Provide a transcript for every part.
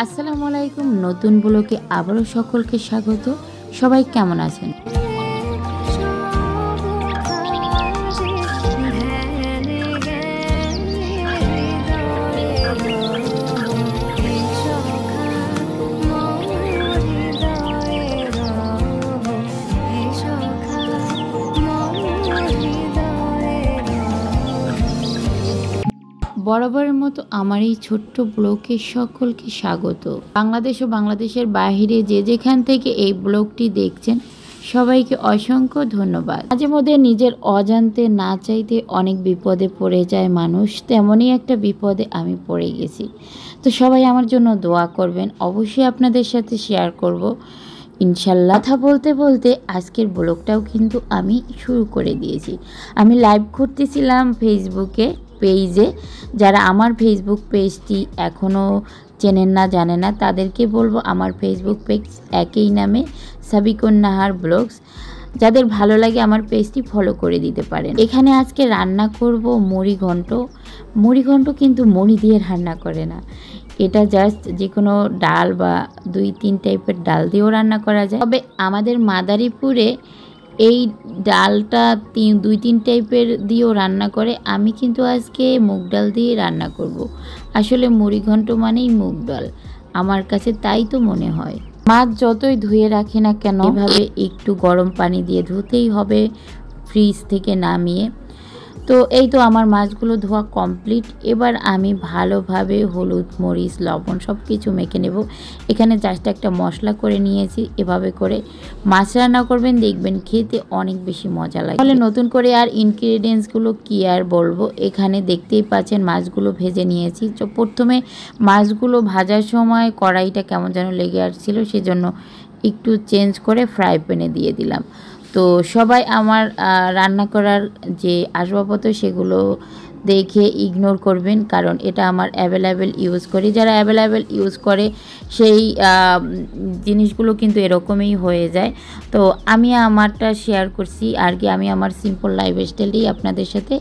আসসালামু আলাইকুম। নতুন ব্লগে আবারও সকলকে স্বাগত। সবাই কেমন আছেন? বরাবরের মতো আমার এই ছোট্ট ব্লগে সকলকে স্বাগত। বাংলাদেশ ও বাংলাদেশের বাইরে যে যেখান থেকে এই ব্লগটি দেখছেন সবাইকে অসংখ্য ধন্যবাদ। মাঝে মধ্যে নিজের অজান্তে না চাইতে অনেক বিপদে পড়ে যায় মানুষ, তেমনই একটা বিপদে আমি পড়ে গেছি। তো সবাই আমার জন্য দোয়া করবেন, অবশ্যই আপনাদের সাথে শেয়ার করব ইনশাল্লাহ। কথা বলতে বলতে আজকের ব্লগটাও কিন্তু আমি শুরু করে দিয়েছি। আমি লাইভ করতেছিলাম ফেসবুকে পেজে। যারা আমার ফেসবুক পেজটি এখনও চেনেন না জানে না তাদেরকে বলবো আমার ফেসবুক পেজ একই নামে সাবিকুন নাহার ব্লগস। যাদের ভালো লাগে আমার পেজটি ফলো করে দিতে পারেন। এখানে আজকে রান্না করব মুড়ি ঘন্ট। মুড়ি ঘন্ট কিন্তু মুড়ি দিয়ে রান্না করে না, এটা জাস্ট যে কোনো ডাল বা 2-3 টাইপের ডাল দিয়েও রান্না করা যায়। তবে আমাদের মাদারীপুরে এই ডালটা 2-3 টাইপের দিয়েও রান্না করে। আমি কিন্তু আজকে মুগ ডাল দিয়ে রান্না করব। আসলে মুড়ি ঘন্ট মানেই মুগ ডাল, আমার কাছে তাই তো মনে হয়। মাছ যতই ধুয়ে রাখি না কেন এভাবে একটু গরম পানি দিয়ে ধুতেই হবে ফ্রিজ থেকে নামিয়ে। তো এই তো আমার মাছগুলো ধোয়া কমপ্লিট। এবার আমি ভালোভাবে হলুদ মরিচ লবণ সব কিছু মেখে নেব। এখানে জাস্ট একটা মশলা করে নিয়েছি। এভাবে করে মাছ রান্না করবেন, দেখবেন খেতে অনেক বেশি মজা লাগে। তাহলে নতুন করে আর ইনগ্রিডিয়েন্টসগুলো কি আর বলবো, এখানে দেখতেই পাচ্ছেন মাছগুলো ভেজে নিয়েছি। তো প্রথমে মাছগুলো ভাজার সময় কড়াইটা কেমন যেন লেগে আসছিল, সেজন্য একটু চেঞ্জ করে ফ্রাই প্যানে দিয়ে দিলাম। তো সবাই আমার রান্না করার যে আসবাবপত্র সেগুলো দেখে ইগনোর করবেন, কারণ এটা আমার অ্যাভেলেবেল ইউজ করি। যারা অ্যাভেলেবেল ইউজ করে সেই জিনিসগুলো কিন্তু এরকমই হয়ে যায়। তো আমি আমারটা শেয়ার করছি আর কি। আমি আমার সিম্পল লাইফস্টাইলই আপনাদের সাথে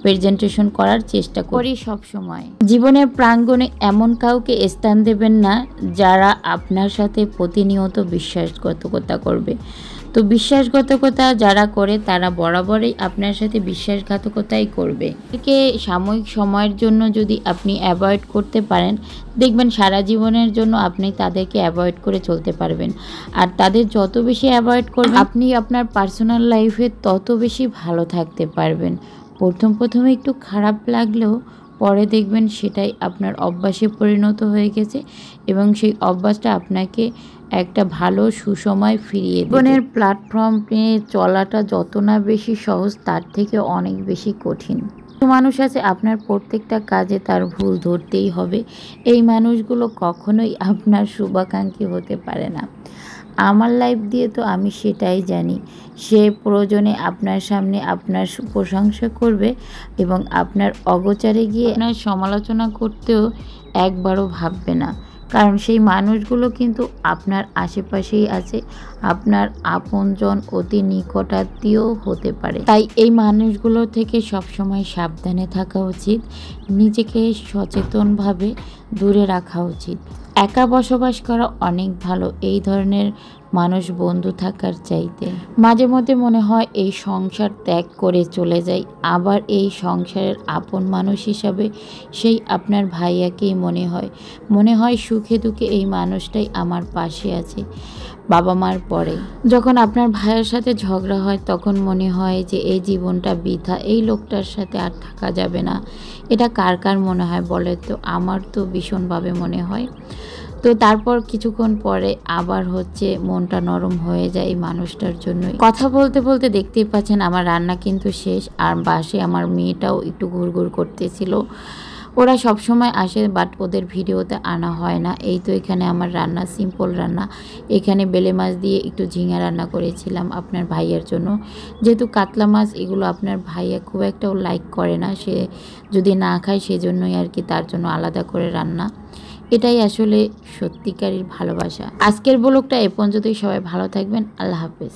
প্রেজেন্টেশন করার চেষ্টা করি সব সময়। জীবনের প্রাঙ্গণে এমন কাউকে স্থান দেবেন না যারা আপনার সাথে প্রতিনিয়ত বিশ্বাসঘাতকতা করবে। তো বিশ্বাসঘাতকতা যারা করে তারা বরাবরই আপনার সাথে বিশ্বাসঘাতকতাই করবে। একে সাময়িক সময়ের জন্য যদি আপনি অ্যাভয়েড করতে পারেন, দেখবেন সারা জীবনের জন্য আপনি তাদেরকে অ্যাভয়েড করে চলতে পারবেন। আর তাদের যত বেশি অ্যাভয়েড করবেন আপনি আপনার পার্সোনাল লাইফে তত বেশি ভালো থাকতে পারবেন। প্রথমে একটু খারাপ লাগলেও পরে দেখবেন সেটাই আপনার অভ্যাসে পরিণত হয়ে গেছে এবং সেই অভ্যাসটা আপনাকে একটা ভালো সুসময় ফিরিয়ে দেবে। জীবনের প্ল্যাটফর্মে চলাটা যত না বেশি সহজ তার থেকে অনেক বেশি কঠিন। মানুষ আছে আপনার প্রত্যেকটা কাজে তার ভুল ধরতেই হবে। এই মানুষগুলো কখনোই আপনার শুভাকাঙ্ক্ষী হতে পারে না। আমার লাইফ দিয়ে তো আমি সেটাই জানি। সে প্রয়োজনে আপনার সামনে আপনার প্রশংসা করবে এবং আপনার অগোচরে গিয়ে আপনার সমালোচনা করতেও একবারও ভাববে না, কারণ সেই মানুষগুলো কিন্তু আপনার আশেপাশেই আছে, আপনার আপনজন অতি নিকটাত্মীয় হতে পারে। তাই এই মানুষগুলো থেকে সবসময় সাবধানে থাকা উচিত, নিজেকে সচেতনভাবে দূরে রাখা উচিত। একা বসবাস করা অনেক ভালো এই ধরনের মানুষ বন্ধু থাকার চাইতে। মাঝে মধ্যে মনে হয় এই সংসার ত্যাগ করে চলে যাই, আবার এই সংসারের আপন মানুষ হিসাবে সেই আপনার ভাইয়াকেই মনে হয় সুখে দুঃখে এই মানুষটাই আমার পাশে আছে বাবা মার পরে। যখন আপনার ভাইয়ের সাথে ঝগড়া হয় তখন মনে হয় যে এই জীবনটা বৃথা, এই লোকটার সাথে আর থাকা যাবে না। এটা কার কার মনে হয় বলে তো? আমার তো ভীষণভাবে মনে হয়। তো তারপর কিছুক্ষণ পরে আবার মনটা নরম হয়ে যায় এই মানুষটার জন্যই। কথা বলতে বলতে দেখতেই পাচ্ছেন আমার রান্না কিন্তু শেষ। আর বাসে আমার মেয়েটাও একটু ঘুরঘুর করতেছিল। ওরা সবসময় আসে বাট ওদের ভিডিওতে আনা হয় না। এই তো এখানে আমার রান্না সিম্পল রান্না। এখানে বেলে মাছ দিয়ে একটু ঝিঙা রান্না করেছিলাম আপনার ভাইয়ের জন্য। যেহেতু কাতলা মাছ এগুলো আপনার ভাইয়া খুব একটাও লাইক করে না, সে যদি না খায় সেজন্যই আর কি তার জন্য আলাদা করে রান্না। এটাই আসলে সত্যিকারের ভালোবাসা। আজকের ব্লগটা এ পর্যন্তই। সবাই ভালো থাকবেন। আল্লাহ হাফেজ।